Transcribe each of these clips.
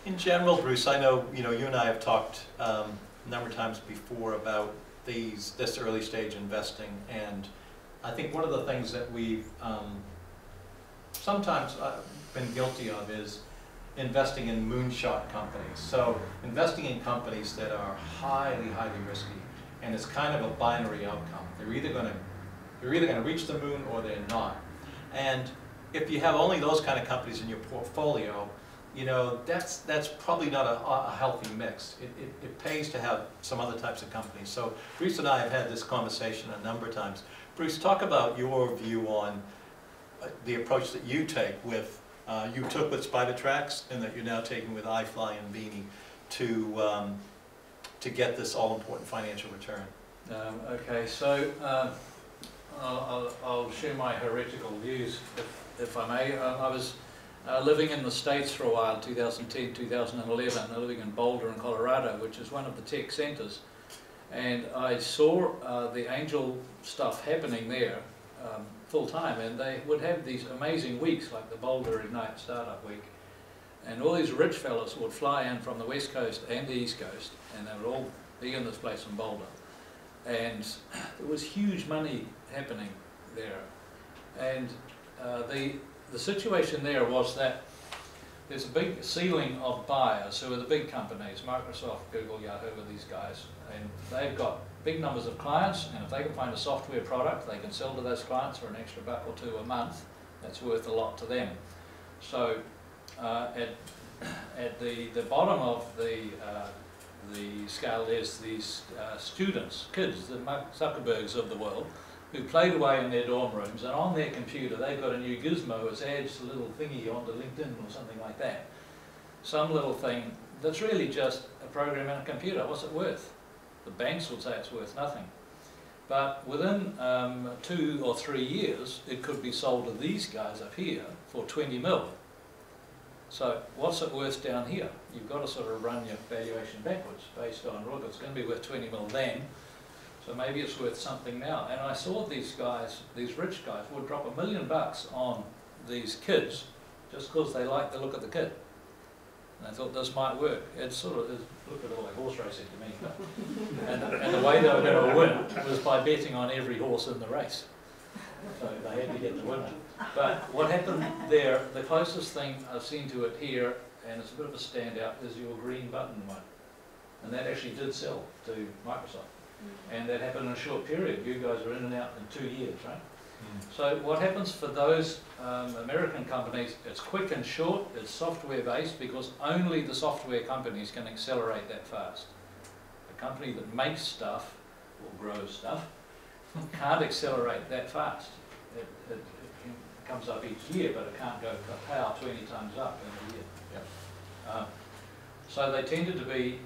In general, Bruce, I know you and I have talked a number of times before about this early stage investing, and I think one of the things that we've sometimes been guilty of is investing in moonshot companies. So investing in companies that are highly, highly risky, and it's kind of a binary outcome. They're either going to reach the moon or they're not. And if you have only those kind of companies in your portfolio, that's probably not a healthy mix. It pays to have some other types of companies. So Bruce and I have had this conversation a number of times. Bruce, talk about your view on the approach that you take with, you took with Spider Tracks and that you're now taking with iFly and Beanie to get this all-important financial return. Okay, so I'll share my heretical views, if I may. I was living in the States for a while, 2010, 2011, living in Boulder in Colorado, which is one of the tech centers. And I saw the angel stuff happening there full time, and they would have these amazing weeks like the Boulder Ignite Startup Week. And all these rich fellas would fly in from the West Coast and the East Coast, and they would all be in this place in Boulder. And there was huge money happening there. And the situation there was that there's a big ceiling of buyers who are the big companies, Microsoft, Google, Yahoo are these guys, and they've got big numbers of clients, and if they can find a software product they can sell to those clients for an extra $1 or $2 a month, that's worth a lot to them. So at the bottom of the scale there's these students, kids, the Mark Zuckerbergs of the world, who played away in their dorm rooms, and on their computer they've got a new gizmo which adds a little thingy onto LinkedIn or something like that. Some little thing that's really just a program in a computer. What's it worth? The banks would say it's worth nothing. But within 2 or 3 years it could be sold to these guys up here for 20 mil. So what's it worth down here? You've got to sort of run your valuation backwards based on, look, it's going to be worth 20 mil then, so maybe it's worth something now. And I saw these guys, these rich guys, would drop $1 million on these kids just because they like the look of the kid. And I thought this might work. It sort of looked a little like horse racing to me. and the way they were going to win was by betting on every horse in the race. So they had to get the winner. But what happened there, the closest thing I've seen to it here, and it's a bit of a standout, is your green button one. And that actually did sell to Microsoft. And that happened in a short period. You guys were in and out in 2 years, right? So what happens for those American companies, it's quick and short, it's software based, because only the software companies can accelerate that fast. A company that makes stuff or grows stuff can't accelerate that fast. It comes up each year, but it can't go pow 20 times up in a year. Yep. So they tended to be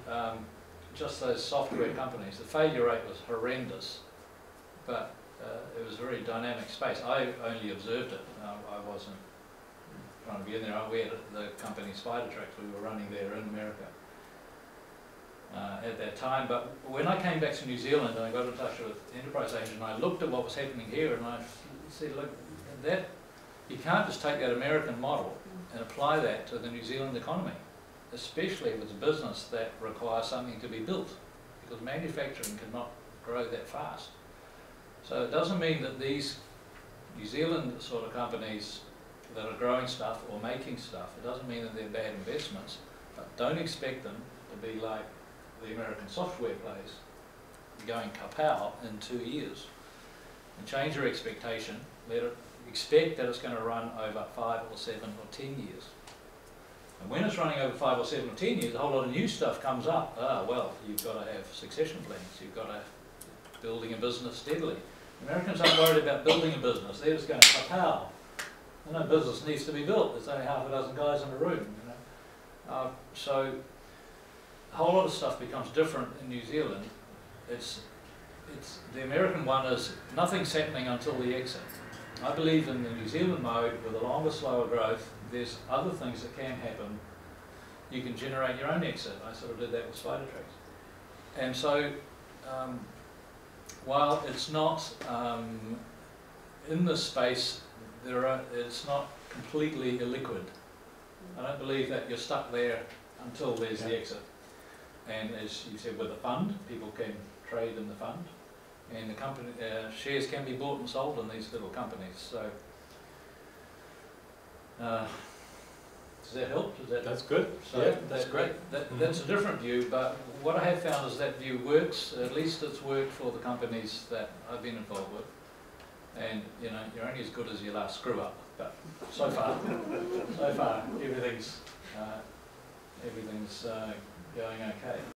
just those software companies. The failure rate was horrendous, but it was a very dynamic space. I only observed it. I wasn't trying to be in there. We had the company Spider Tracks we were running there in America at that time. But when I came back to New Zealand and I got in touch with Enterprise Agent, and I looked at what was happening here, and I said, look, you can't just take that American model and apply that to the New Zealand economy, especially if it's a business that requires something to be built, because manufacturing cannot grow that fast. So it doesn't mean that these New Zealand sort of companies that are growing stuff or making stuff, it doesn't mean that they're bad investments, but don't expect them to be like the American software plays, going kapow in 2 years. And change your expectation, expect that it's going to run over 5 or 7 or 10 years. And when it's running over 5 or 7 or 10 years, a whole lot of new stuff comes up. Well, you've got to have succession plans, you've got to building a business steadily. Americans aren't worried about building a business, they're just going kapow. No business needs to be built, there's only half a dozen guys in a room. So a whole lot of stuff becomes different in New Zealand. The American one is nothing's happening until the exit. I believe in the New Zealand mode with a longer, slower growth, there's other things that can happen. You can generate your own exit. I sort of did that with Spider Tracks. And so while it's not in this space, it's not completely illiquid. I don't believe that you're stuck there until there's the Yeah. exit. And as you said, with the fund, people can trade in the fund, and the company shares can be bought and sold in these little companies. So, does that help? That's good. So Yeah, that's great. That's a different view, but what I have found is that view works. At least it's worked for the companies that I've been involved with. And you know, you're only as good as your last screw up. But so far, everything's going okay.